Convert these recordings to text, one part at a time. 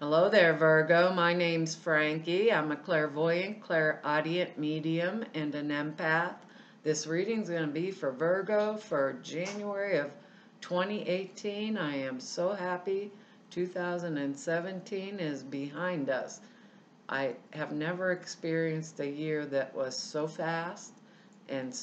Hello there, Virgo. My name's Frankie. I'm a clairvoyant, clairaudient medium, and an empath. This reading's going to be for Virgo for January of 2018. I am so happy 2017 is behind us. I have never experienced a year that was so fast and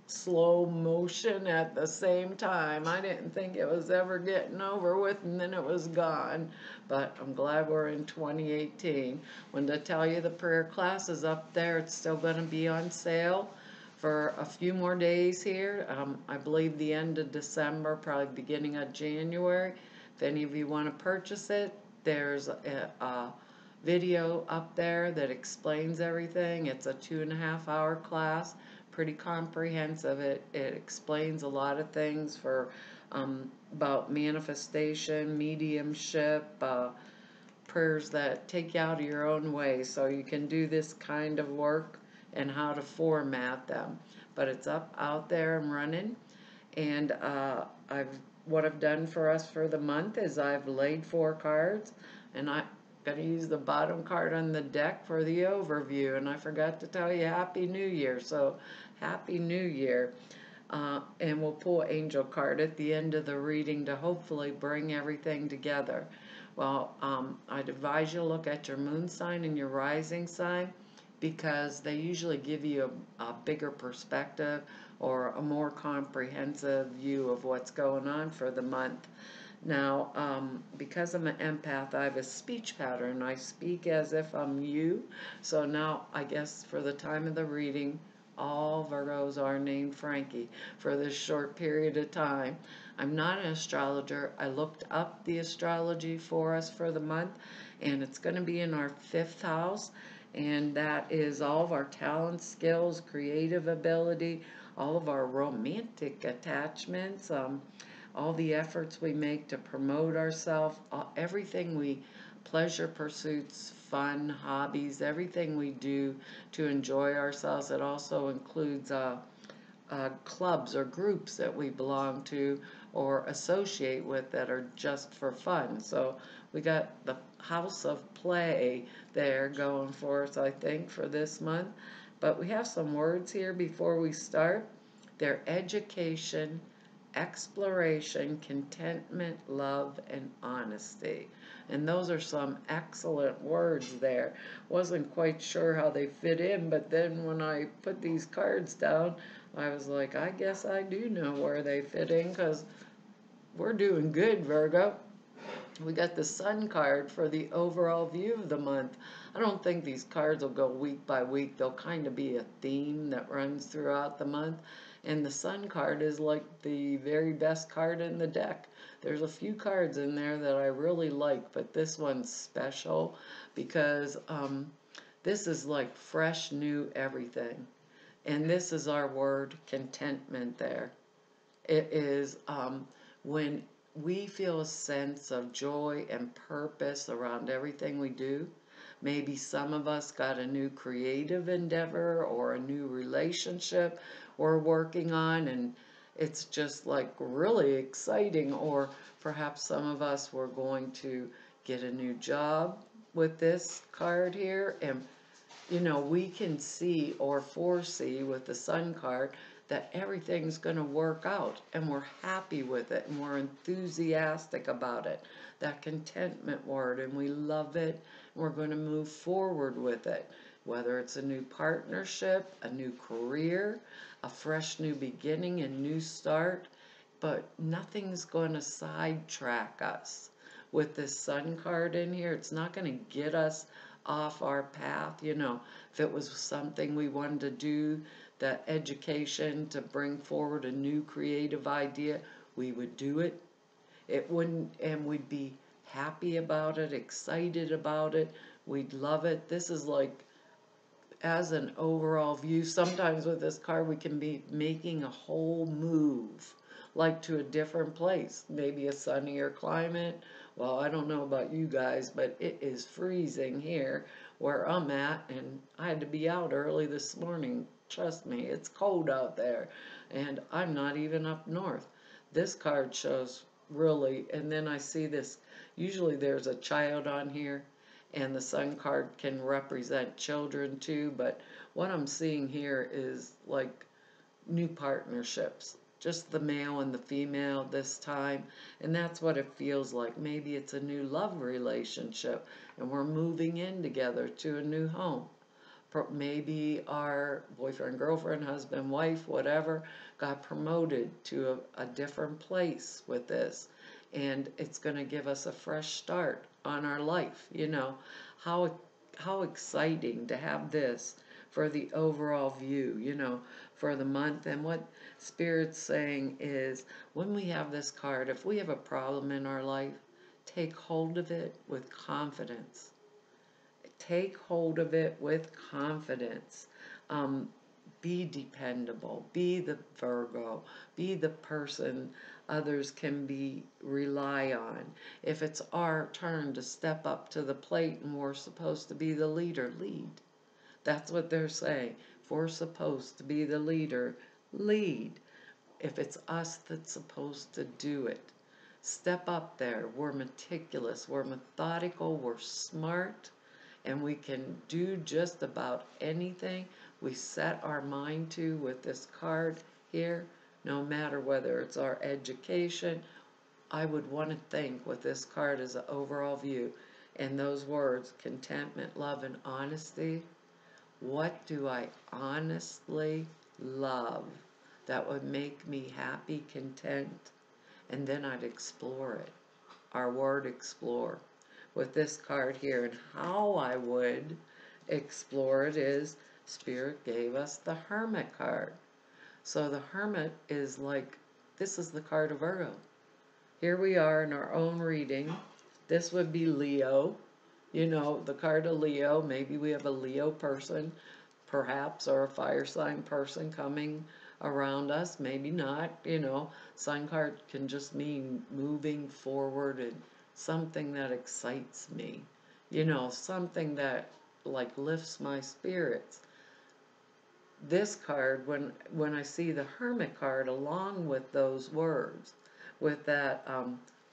slow motion at the same time. I didn't think it was ever getting over with, and then it was gone. But I'm glad we're in 2018. When to tell you the prayer class is up there, it's still going to be on sale for a few more days here. I believe the end of December, probably beginning of January. If any of you want to purchase it, there's a video up there that explains everything. It's a 2.5 hour class, pretty comprehensive. It explains a lot of things for about manifestation, mediumship, prayers that take you out of your own way so you can do this kind of work and how to format them. But it's up out there and running, and what I've done for us for the month is I've laid 4 cards, and I'm going to use the bottom card on the deck for the overview. And I forgot to tell you Happy New Year, so Happy New Year. And we'll pull Angel card at the end of the reading to hopefully bring everything together. Well, I'd advise you to look at your moon sign and your rising sign, because they usually give you a bigger perspective or a more comprehensive view of what's going on for the month. Now, because I'm an empath, I have a speech pattern. I speak as if I'm you. So now, I guess for the time of the reading, all Virgos are named Frankie for this short period of time. I'm not an astrologer. I looked up the astrology for us for the month, and it's going to be in our 5th house. And that is all of our talents, skills, creative ability, all of our romantic attachments, all the efforts we make to promote ourselves, everything pleasure pursuits, fun, hobbies, everything we do to enjoy ourselves. It also includes clubs or groups that we belong to or associate with that are just for fun. So we got the house of play there going for us, I think, for this month. But we have some words here before we start. They're education, exploration, contentment, love, and honesty. And those are some excellent words there. Wasn't quite sure how they fit in, but then when I put these cards down, I was like, I guess I do know where they fit in, because we're doing good, Virgo. We got the Sun card for the overall view of the month. I don't think these cards will go week by week. They'll kind of be a theme that runs throughout the month. And the Sun card is like the very best card in the deck. There's a few cards in there that I really like, but this one's special because this is like fresh, new everything. And this is our word, contentment there. It is when we feel a sense of joy and purpose around everything we do. Maybe some of us got a new creative endeavor or a new relationship we're working on, and it's just like really exciting. Or perhaps some of us were going to get a new job with this card here, and we can see or foresee with the Sun card that everything's going to work out, and we're happy with it, and we're enthusiastic about it. That contentment word, and we love it, and we're going to move forward with it. Whether it's a new partnership, a new career, a fresh new beginning, a new start, but nothing's going to sidetrack us. With this Sun card in here, it's not going to get us off our path. If it was something we wanted to do, that education to bring forward a new creative idea, we would do it. It wouldn't, and we'd be happy about it, excited about it. We'd love it. This is like, as an overall view, sometimes with this card we can be making a whole move, like to a different place, maybe a sunnier climate. Well, I don't know about you guys, but it is freezing here where I'm at, and I had to be out early this morning. Trust me, it's cold out there, and I'm not even up north. This card shows really. And then I see this, usually there's a child on here, and the sun card can represent children too, but what I'm seeing here is like new partnerships, just the male and the female this time, and that's what it feels like. Maybe it's a new love relationship and we're moving in together to a new home. Maybe our boyfriend, girlfriend, husband, wife, whatever, got promoted to a different place with this, and it's going to give us a fresh start on our life. How how exciting to have this for the overall view, for the month. And what Spirit's saying is, when we have this card, if we have a problem in our life, take hold of it with confidence. Take hold of it with confidence. Um, be dependable. Be the Virgo. Be the person others can rely on. If it's our turn to step up to the plate and we're supposed to be the leader, lead. That's what they're saying. If we're supposed to be the leader, lead. If it's us that's supposed to do it, step up there. We're meticulous, we're methodical, we're smart, and we can do just about anything we set our mind to with this card here, no matter whether it's our education. I would want to think with this card as an overall view, and those words, contentment, love, and honesty. What do I honestly love that would make me happy, content? And then I'd explore it. Our word explore. With this card here, and how I would explore it is, Spirit gave us the Hermit card. So the Hermit is like, this is the card of Virgo. Here we are in our own reading. This would be Leo. The card of Leo. Maybe we have a Leo person, perhaps, or a fire sign person coming around us. Maybe not. Sun card can just mean moving forward and something that excites me. Something that like lifts my spirits. This card, when I see the Hermit card along with those words, with that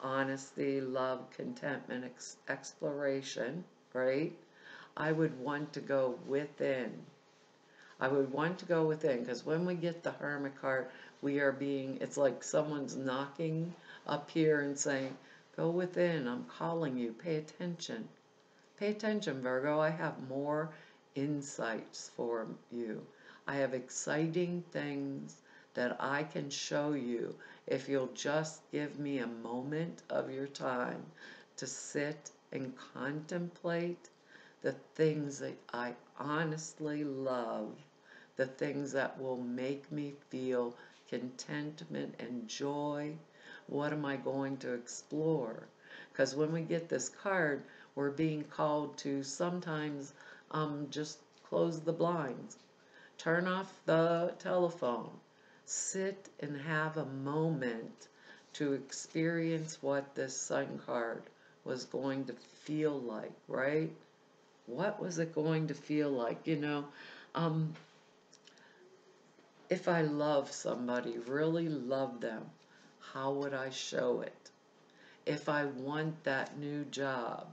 honesty, love, contentment, exploration, right? I would want to go within. I would want to go within, because when we get the Hermit card, it's like someone's knocking up here and saying, go within, I'm calling you, pay attention. Pay attention, Virgo, I have more insights for you. I have exciting things that I can show you if you'll just give me a moment of your time to sit and contemplate the things that I honestly love, the things that will make me feel contentment and joy. What am I going to explore? Because when we get this card, we're being called to sometimes just close the blinds, turn off the telephone, sit and have a moment to experience what this Sun card was going to feel like, right? What was it going to feel like? If I love somebody, really love them, how would I show it? If I want that new job,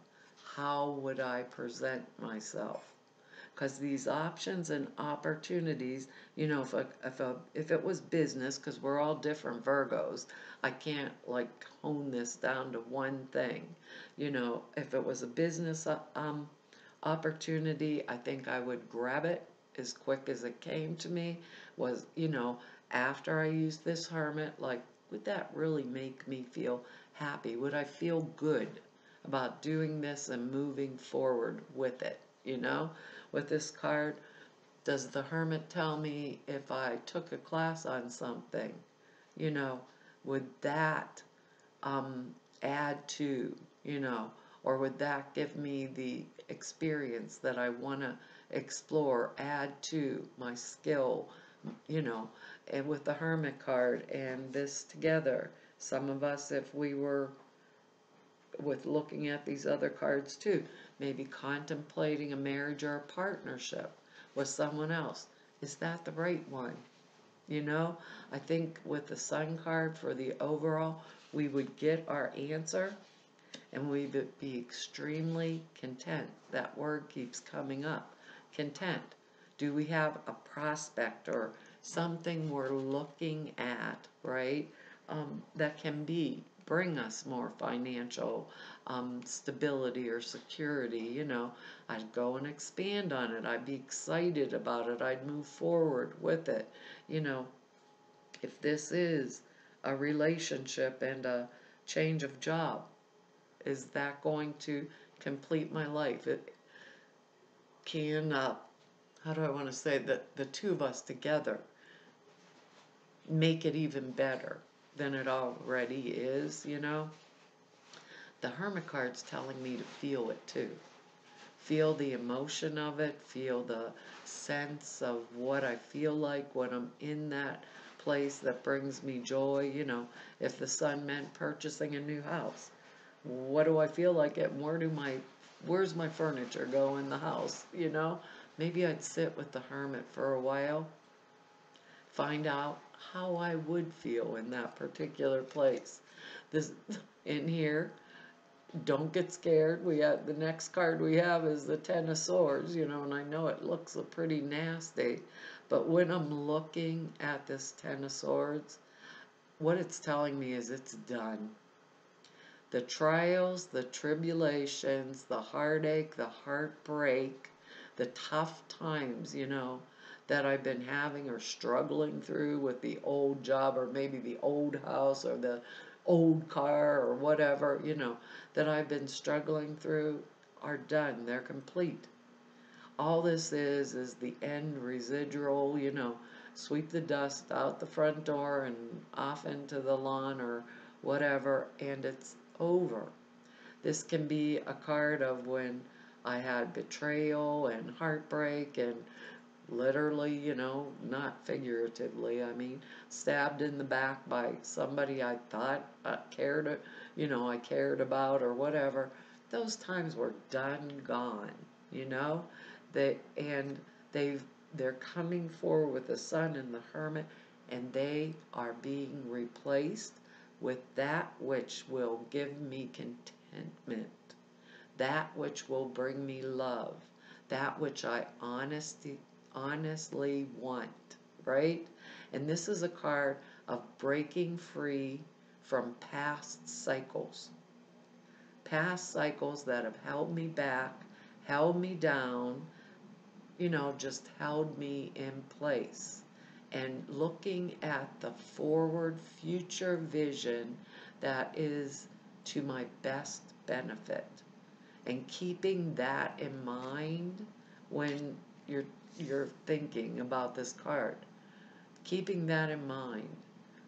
how would I present myself? Because these options and opportunities, if it was business, because we're all different Virgos, I can't like hone this down to one thing. If it was a business opportunity, I think I would grab it as quick as it came to me. Was, after I used this Hermit, like, would that really make me feel happy? Would I feel good about doing this and moving forward with it? With this card, does the Hermit tell me if I took a class on something, would that add to, or would that give me the experience that I want to explore, add to my skill, and with the Hermit card and this together, some of us, if we were with looking at these other cards too, maybe contemplating a marriage or a partnership with someone else. Is that the right one? You know, I think with the Sun card for the overall, we would get our answer and we would be extremely content. That word keeps coming up. Content. Do we have a prospect or something we're looking at, right? That can bring us more financial stability or security. You know, I'd go and expand on it. I'd be excited about it. I'd move forward with it. You know, if this is a relationship and a change of job, is that going to complete my life? It can, how do I want to say that the two of us together make it even better than it already is, you know? The Hermit card's telling me to feel it too. Feel the emotion of it, feel the sense of what I feel like when I'm in that place that brings me joy. You know, if the Sun meant purchasing a new house, what do I feel like it? And where's my furniture go in the house? You know, maybe I'd sit with the Hermit for a while, find out how I would feel in that particular place. This in here, don't get scared. We have the next card we have is the Ten of Swords, you know, and I know it looks pretty nasty, but when I'm looking at this Ten of Swords, what it's telling me is it's done. The trials, the tribulations, the heartache, the heartbreak, the tough times, you know, that I've been having or struggling through with the old job or maybe the old house or the old car or whatever, you know, that I've been struggling through are done. They're complete. All this is the end residual, you know, sweep the dust out the front door and off into the lawn or whatever, and it's over. This can be a card of when I had betrayal and heartbreak and literally, you know, not figuratively, I mean, stabbed in the back by somebody I thought cared, you know, I cared about or whatever. Those times were done, gone, you know. And they're coming forward with the Sun and the Hermit, and they are being replaced with that which will give me contentment, that which will bring me love, that which I honestly want, right? And this is a card of breaking free from past cycles that have held me back, held me down, you know, just held me in place. And looking at the forward future vision that is to my best benefit. And keeping that in mind when you're thinking about this card. Keeping that in mind.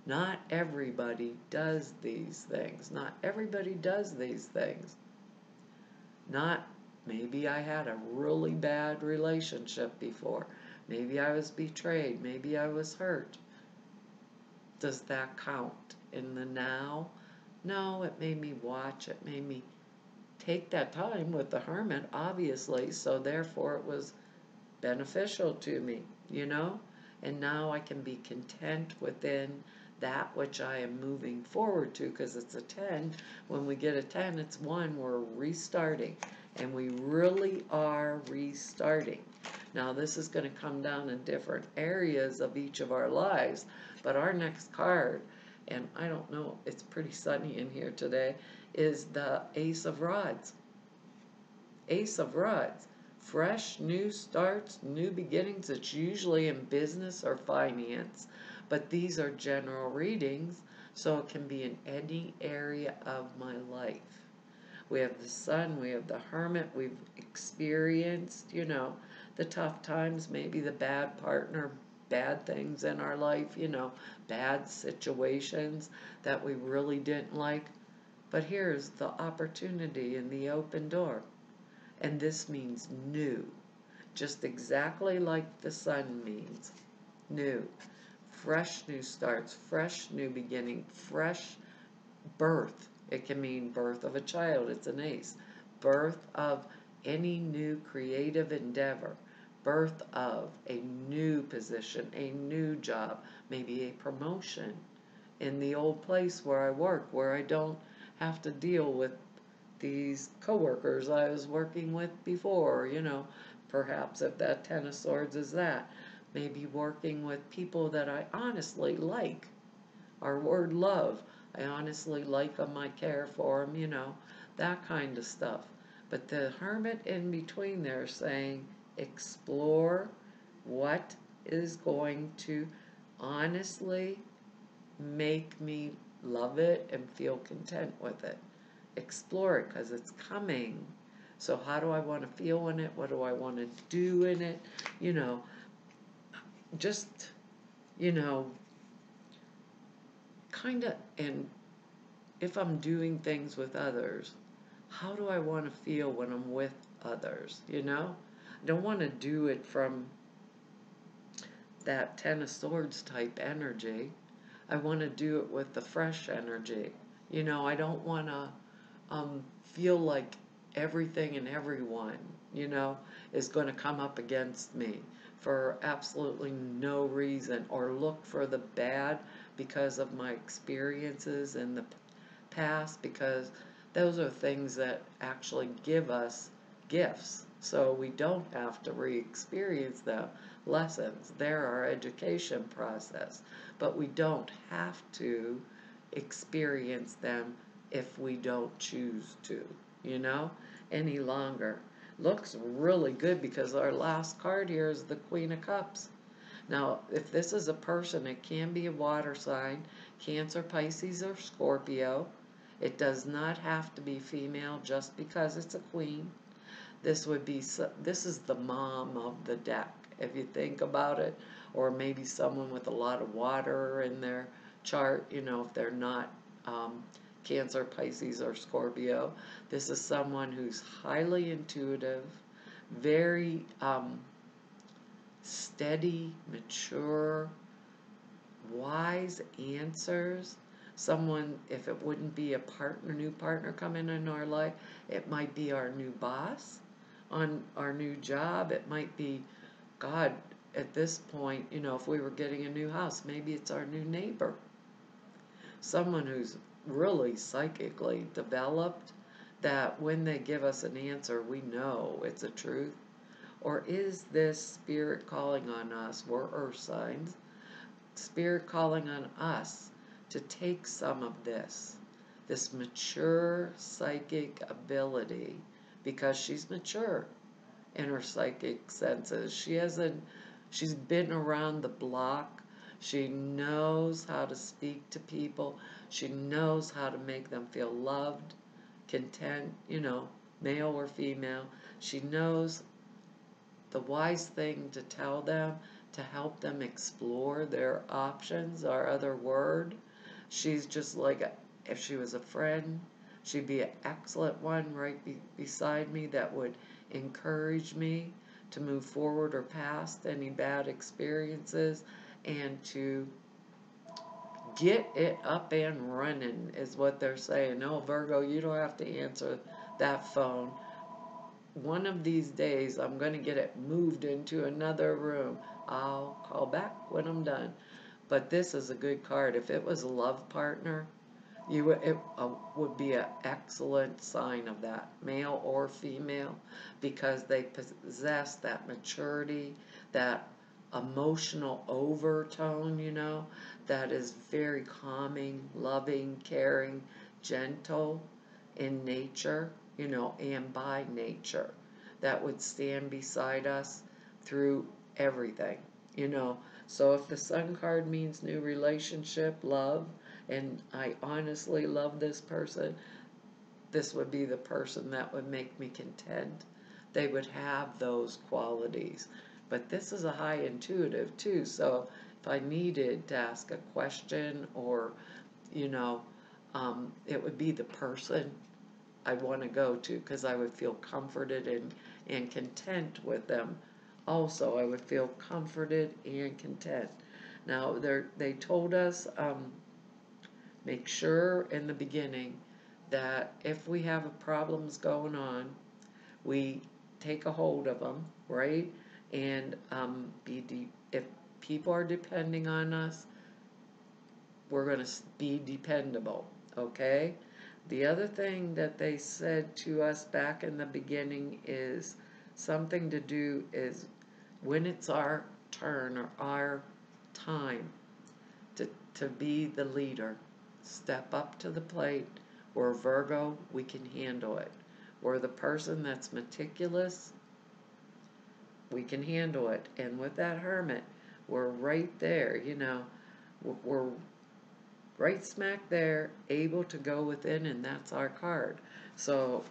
Not everybody does these things. Not everybody does these things. Not, maybe I had a really bad relationship before. Maybe I was betrayed. Maybe I was hurt. Does that count in the now? No, it made me watch. It made me take that time with the Hermit, obviously, so therefore it was beneficial to me, you know? And now I can be content within that which I am moving forward to, because it's a 10. When we get a 10, it's 1. We're restarting, and we really are restarting. Now, this is going to come down in different areas of each of our lives, but our next card, and I don't know, it's pretty sunny in here today, is the Ace of Rods. Ace of Rods. Fresh, new starts, new beginnings. It's usually in business or finance, but these are general readings, so it can be in any area of my life. We have the Sun, we have the Hermit, we've experienced, you know, the tough times, maybe the bad partner, bad things in our life, you know, bad situations that we really didn't like. But here's the opportunity and the open door. And this means new, just exactly like the Sun means. New. Fresh new starts, fresh new beginning, fresh birth. It can mean birth of a child, it's an ace. Birth of any new creative endeavor. Birth of a new position, a new job. maybe a promotion in the old place where I work, where I don't have to deal with these coworkers I was working with before, perhaps if that Ten of Swords is that. Maybe working with people that I honestly like. Our word love. I honestly like them, I care for them, that kind of stuff. But the Hermit in between there saying, explore what is going to honestly make me love it and feel content with it. Explore it because it's coming. So how do I want to feel in it? What do I want to do in it? You know, just, you know, kind of, and if I'm doing things with others, how do I want to feel when I'm with others? I don't want to do it from that Ten of Swords type energy. I want to do it with the fresh energy. I don't want to feel like everything and everyone, is going to come up against me for absolutely no reason, or look for the bad because of my experiences in the past, because those are things that actually give us gifts. So we don't have to re-experience the lessons. They're our education process. But we don't have to experience them if we don't choose to, any longer. Looks really good because our last card here is the Queen of Cups. Now, if this is a person, it can be a water sign, Cancer, Pisces, or Scorpio. It does not have to be female just because it's a queen. This is the mom of the deck, if you think about it, or maybe someone with a lot of water in their chart, if they're not Cancer, Pisces, or Scorpio. This is someone who's highly intuitive, very steady, mature, wise answers. Someone, if it wouldn't be a new partner coming in our life, it might be our new boss on our new job. It might be, God, at this point, if we were getting a new house, maybe it's our new neighbor. Someone who's really psychically developed, that when they give us an answer, we know it's a truth. Or is this spirit calling on us? We're earth signs. Spirit calling on us to take some of this mature psychic ability, because she's mature in her psychic senses. She's been around the block. She knows how to speak to people. She knows how to make them feel loved, content, male or female. She knows the wise thing to tell them to help them explore their options, our other word. She's just like, if she was a friend, she'd be an excellent one right beside me that would encourage me to move forward or past any bad experiences and to get it up and running, is what they're saying. No, Virgo, you don't have to answer that phone. One of these days, I'm going to get it moved into another room. I'll call back when I'm done. But this is a good card. If it was a love partner, it would be an excellent sign of that, male or female, because they possess that maturity, that emotional overtone, that is very calming, loving, caring, gentle in nature, and by nature, that would stand beside us through everything, So if the Sun card means new relationship, love, and I honestly love this person, this would be the person that would make me content. They would have those qualities. But this is a high intuitive too, so if I needed to ask a question, or, it would be the person I want to go to, because I would feel comforted and content with them. Also, I would feel comforted and content. Now, they told us, make sure in the beginning that if we have problems going on, we take a hold of them, right? And if people are depending on us, we're going to be dependable, okay? The other thing that they said to us back in the beginning is something to do is when it's our turn or our time to be the leader, step up to the plate. We're Virgo, we can handle it. We're the person that's meticulous, we can handle it. And with that Hermit, we're right there, you know, we're right smack there, able to go within, and that's our card. So,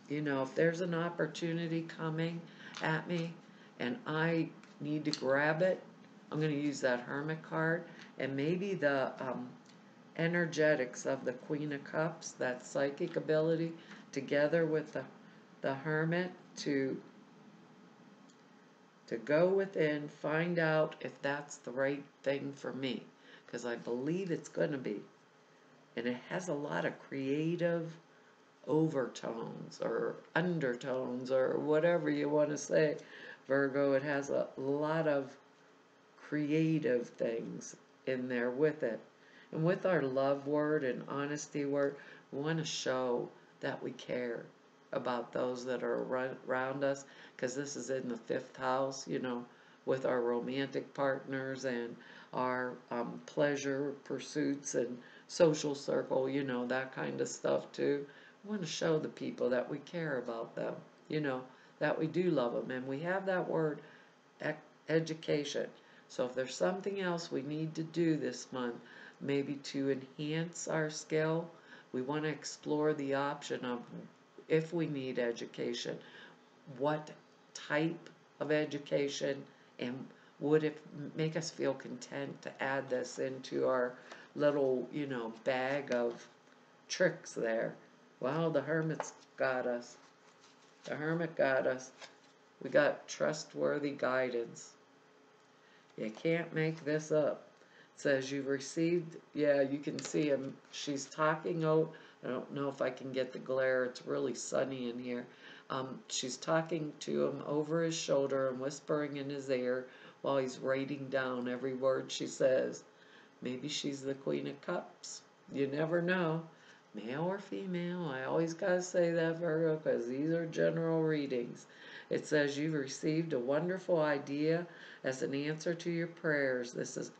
you know, if there's an opportunity coming at me and I need to grab it, I'm going to use that Hermit card, and maybe the energetics of the Queen of Cups, that psychic ability, together with the Hermit to go within, find out if that's the right thing for me, because I believe it's going to be. And it has a lot of creative overtones or undertones or whatever you want to say, Virgo. It has a lot of creative things in there with it. And with our love word and honesty word, we want to show that we care about those that are around us, because this is in the 5th house, you know, with our romantic partners and our pleasure pursuits and social circle, you know, that kind of stuff too. We want to show the people that we care about them, you know, that we do love them. And we have that word, education. So if there's something else we need to do this month, maybe to enhance our skill, we want to explore the option of, if we need education, what type of education, and would it make us feel content to add this into our little, you know, bag of tricks there. Well, the Hermit's got us. The Hermit got us. We got trustworthy guidance. You can't make this up. It says you've received, yeah, you can see him. She's talking out. I don't know if I can get the glare. It's really sunny in here. She's talking to him over his shoulder and whispering in his ear while he's writing down every word she says. Maybe she's the Queen of Cups. You never know. Male or female. I always gotta say that, Virgo, because these are general readings. It says you've received a wonderful idea as an answer to your prayers.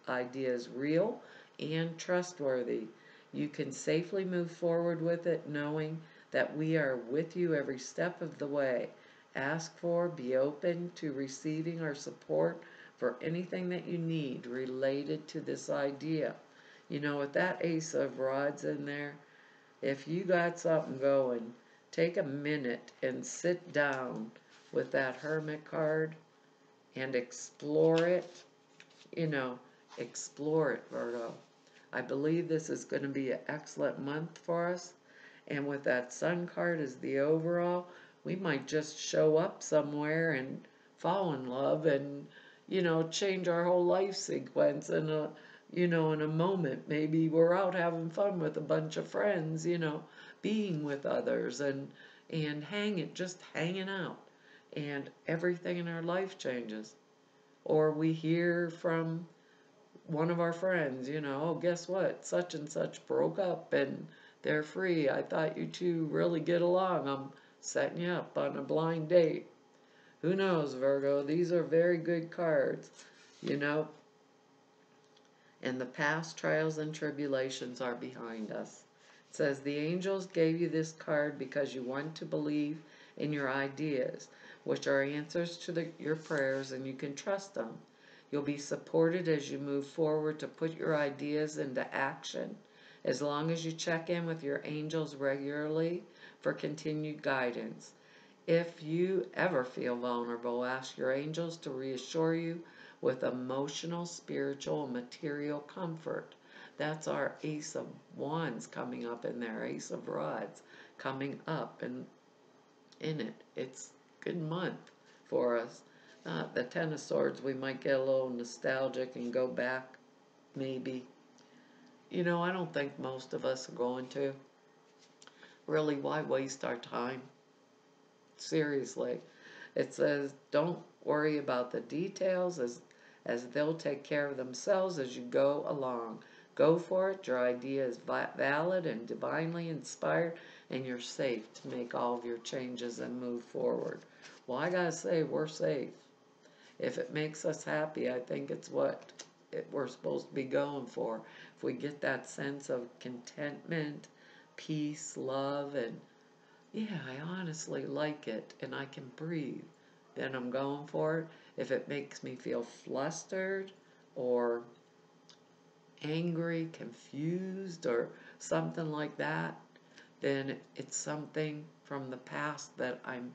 Idea is real and trustworthy. You can safely move forward with it, knowing that we are with you every step of the way. Ask for, be open to receiving our support for anything that you need related to this idea. You know, with that Ace of Rods in there, if you got something going, take a minute and sit down with that Hermit card and explore it. You know, explore it, Virgo. I believe this is going to be an excellent month for us. And with that Sun card as the overall, we might just show up somewhere and fall in love and, you know, change our whole life sequence in a, you know, in a moment. Maybe we're out having fun with a bunch of friends, you know, being with others and just hanging out. And everything in our life changes. Or we hear from one of our friends, you know, oh, guess what? Such and such broke up and they're free. I thought you two really get along. I'm setting you up on a blind date. Who knows, Virgo? These are very good cards, you know. And the past trials and tribulations are behind us. It says the angels gave you this card because you want to believe in your ideas, which are answers to your prayers, and you can trust them. You'll be supported as you move forward to put your ideas into action, as long as you check in with your angels regularly for continued guidance. If you ever feel vulnerable, ask your angels to reassure you with emotional, spiritual, and material comfort. That's our Ace of Wands coming up in there, Ace of Rods coming up and in it. It's a good month for us. The Ten of Swords, we might get a little nostalgic and go back, maybe. You know, I don't think most of us are going to. Really, why waste our time? Seriously. It says, don't worry about the details as they'll take care of themselves as you go along. Go for it. Your idea is valid and divinely inspired, and you're safe to make all of your changes and move forward. Well, I gotta say, we're safe. If it makes us happy, I think it's what we're supposed to be going for. If we get that sense of contentment, peace, love, and yeah, I honestly like it and I can breathe, then I'm going for it. If it makes me feel flustered or angry, confused, or something like that, then it's something from the past that I'm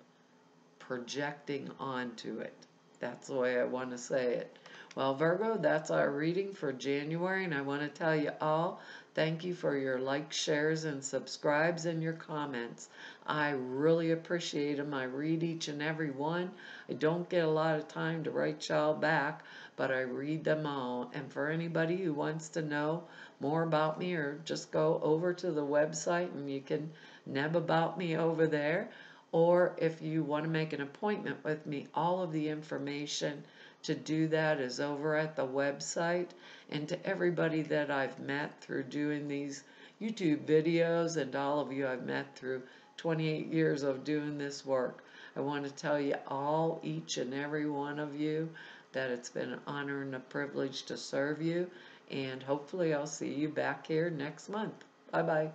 projecting onto it. That's the way I want to say it. Well, Virgo, that's our reading for January, and I want to tell you all, thank you for your likes, shares, and subscribes and your comments. I really appreciate them. I read each and every one. I don't get a lot of time to write y'all back, but I read them all. And for anybody who wants to know more about me, or just go over to the website and you can neb about me over there. Or if you want to make an appointment with me, all of the information to do that is over at the website. And to everybody that I've met through doing these YouTube videos, and all of you I've met through 28 years of doing this work, I want to tell you all, each and every one of you, that it's been an honor and a privilege to serve you. And hopefully I'll see you back here next month. Bye-bye.